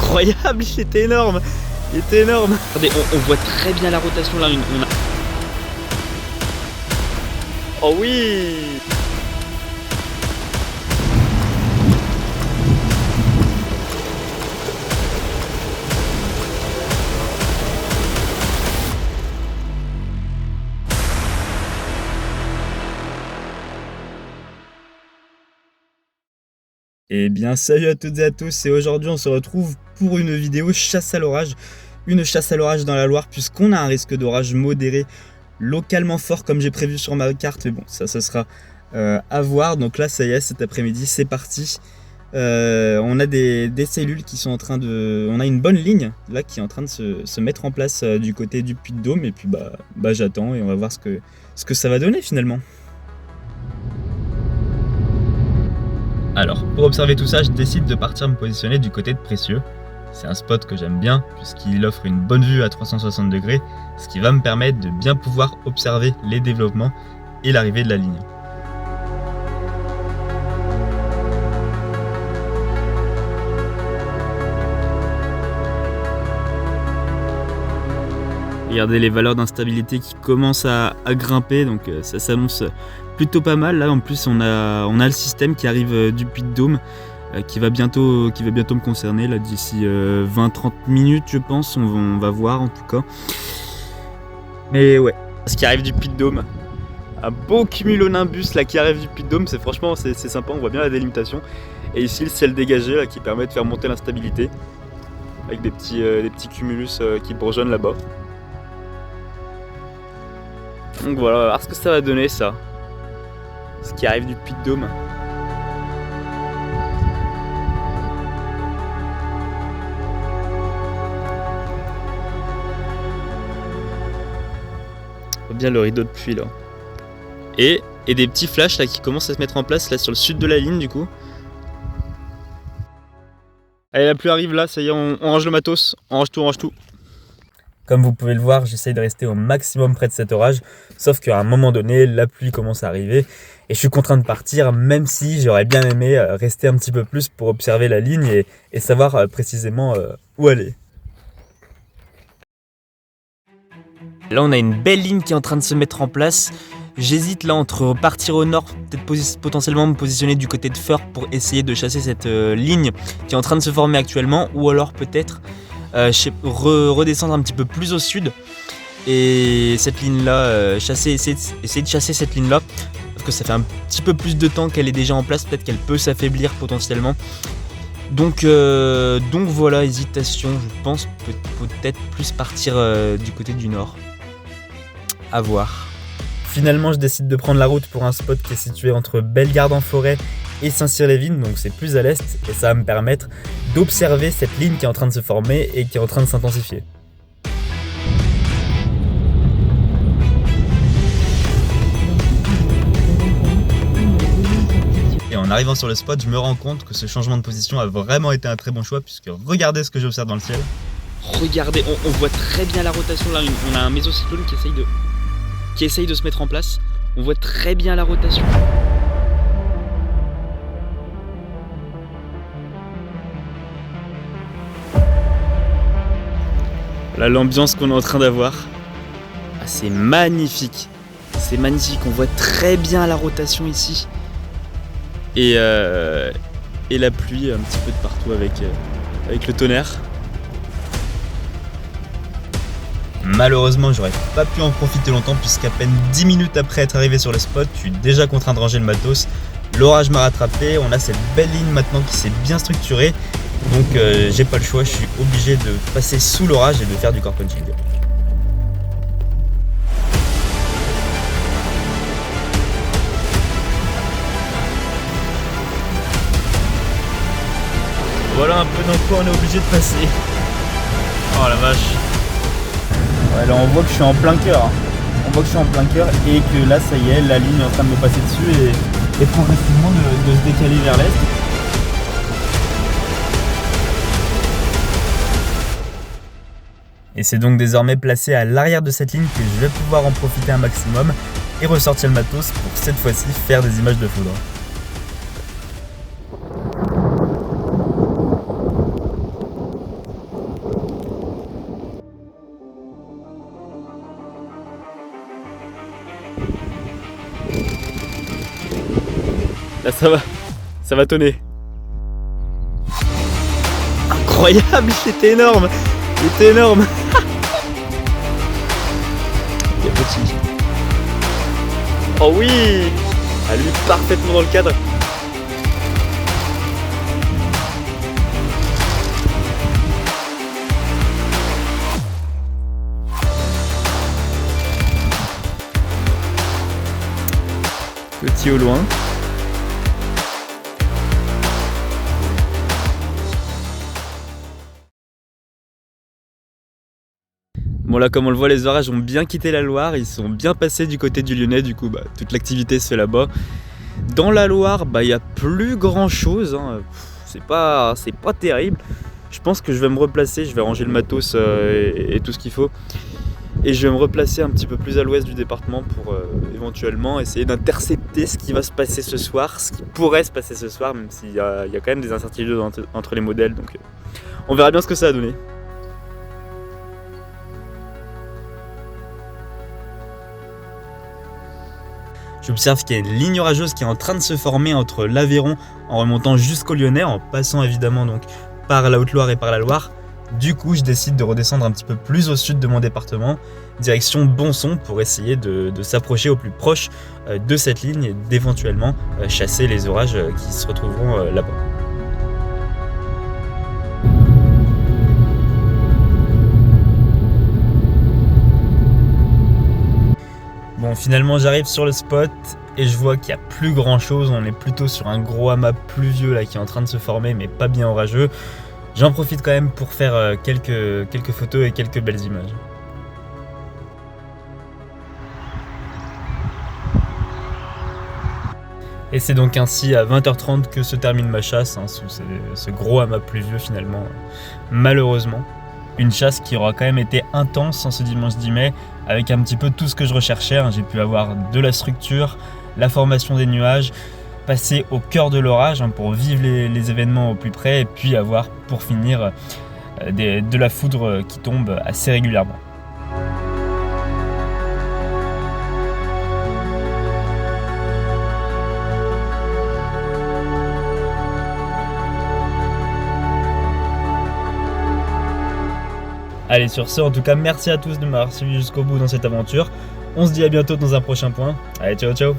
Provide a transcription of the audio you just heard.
incroyable, il était énorme. Il était énorme. Regardez, on voit très bien la rotation là. On a... Oh oui! Eh bien salut à toutes et à tous, et aujourd'hui on se retrouve pour une vidéo chasse à l'orage. Une chasse à l'orage dans la Loire puisqu'on a un risque d'orage modéré localement fort comme j'ai prévu sur ma carte. Mais bon, ça sera à voir. Donc là ça y est, cet après-midi c'est parti. On a des cellules qui sont en train de... On a une bonne ligne là qui est en train de se mettre en place du côté du Puy-de-Dôme. Et puis bah j'attends et on va voir ce que ça va donner finalement. Alors, pour observer tout ça, je décide de partir me positionner du côté de Précieux. C'est un spot que j'aime bien puisqu'il offre une bonne vue à 360 degrés, ce qui va me permettre de bien pouvoir observer les développements et l'arrivée de la ligne. Regardez les valeurs d'instabilité qui commencent à grimper, donc ça s'annonce plutôt pas mal. Là en plus on a le système qui arrive du Puy-de-Dôme qui va bientôt me concerner là d'ici 20-30 minutes je pense, on va voir en tout cas. Mais ouais, ce qui arrive du Puy-de-Dôme, un beau cumulonimbus là qui arrive du Puy-de-Dôme, c'est sympa, on voit bien la délimitation. Et ici le ciel dégagé là qui permet de faire monter l'instabilité avec des petits cumulus qui bourgeonnent là-bas. Donc voilà, on va voir ce que ça va donner ça. Ce qui arrive du Puy-de-Dôme. On voit bien le rideau de pluie là. Et des petits flashs là qui commencent à se mettre en place là sur le sud de la ligne du coup. Allez, la pluie arrive là, ça y est, on range le matos, on range tout. Comme vous pouvez le voir, j'essaye de rester au maximum près de cet orage, sauf qu'à un moment donné, la pluie commence à arriver et je suis contraint de partir, même si j'aurais bien aimé rester un petit peu plus pour observer la ligne et savoir précisément où aller. Là, on a une belle ligne qui est en train de se mettre en place. J'hésite là entre partir au nord, peut-être potentiellement me positionner du côté de Feurs pour essayer de chasser cette ligne qui est en train de se former actuellement, ou alors peut-être redescendre un petit peu plus au sud et cette ligne là essayer de chasser cette ligne là parce que ça fait un petit peu plus de temps qu'elle est déjà en place, peut-être qu'elle peut s'affaiblir potentiellement, donc voilà, hésitation, je pense peut-être plus partir du côté du nord, à voir. Finalement, je décide de prendre la route pour un spot qui est situé entre Bellegarde-en-Forêt et Saint-Cyr-les-Vignes, donc c'est plus à l'est et ça va me permettre d'observer cette ligne qui est en train de se former et qui est en train de s'intensifier. Et en arrivant sur le spot, je me rends compte que ce changement de position a vraiment été un très bon choix puisque regardez ce que j'observe dans le ciel. Regardez, on voit très bien la rotation là, on a un mésocyclone qui essaye de se mettre en place, on voit très bien la rotation. Là, l'ambiance qu'on est en train d'avoir, c'est magnifique, on voit très bien la rotation ici et la pluie un petit peu de partout avec le tonnerre. Malheureusement, j'aurais pas pu en profiter longtemps puisqu'à peine 10 minutes après être arrivé sur le spot, je suis déjà contraint de ranger le matos. L'orage m'a rattrapé, on a cette belle ligne maintenant qui s'est bien structurée. Donc j'ai pas le choix, je suis obligé de passer sous l'orage et de faire du core punching. Voilà un peu dans quoi on est obligé de passer. Oh la vache. Ouais, là on voit que je suis en plein cœur. Et que là ça y est, la ligne est en train de me passer dessus et progressivement de se décaler vers l'est. Et c'est donc désormais placé à l'arrière de cette ligne que je vais pouvoir en profiter un maximum et ressortir le matos pour cette fois-ci faire des images de foudre. ça va tonner. Incroyable, c'était énorme. C'était énorme. Il est petit. Oh oui, elle lui parfaitement dans le cadre. Petit au loin. Bon là, comme on le voit, les orages ont bien quitté la Loire, ils sont bien passés du côté du Lyonnais, du coup toute l'activité se fait là-bas. Dans la Loire, il n'y a plus grand chose, hein. C'est pas terrible. Je pense que je vais me replacer, je vais ranger le matos et tout ce qu'il faut. Et je vais me replacer un petit peu plus à l'ouest du département pour éventuellement essayer d'intercepter ce qui va se passer ce soir, ce qui pourrait se passer ce soir, même s'il y a quand même des incertitudes entre les modèles, donc on verra bien ce que ça a donné. J'observe qu'il y a une ligne orageuse qui est en train de se former entre l'Aveyron en remontant jusqu'au Lyonnais, en passant évidemment donc par la Haute-Loire et par la Loire. Du coup, je décide de redescendre un petit peu plus au sud de mon département, direction Bonson, pour essayer de s'approcher au plus proche de cette ligne et d'éventuellement chasser les orages qui se retrouveront là-bas. Bon, finalement j'arrive sur le spot et je vois qu'il n'y a plus grand chose, on est plutôt sur un gros amas pluvieux là qui est en train de se former mais pas bien orageux. J'en profite quand même pour faire quelques photos et quelques belles images. Et c'est donc ainsi à 20h30 que se termine ma chasse, hein, sous ce gros amas pluvieux finalement, malheureusement. Une chasse qui aura quand même été intense en ce dimanche 10 mai, avec un petit peu tout ce que je recherchais, hein. J'ai pu avoir de la structure, la formation des nuages, passer au cœur de l'orage, hein, pour vivre les événements au plus près, et puis avoir pour finir de la foudre qui tombe assez régulièrement. Allez, sur ce, en tout cas, merci à tous de m'avoir suivi jusqu'au bout dans cette aventure. On se dit à bientôt dans un prochain point. Allez, ciao ciao.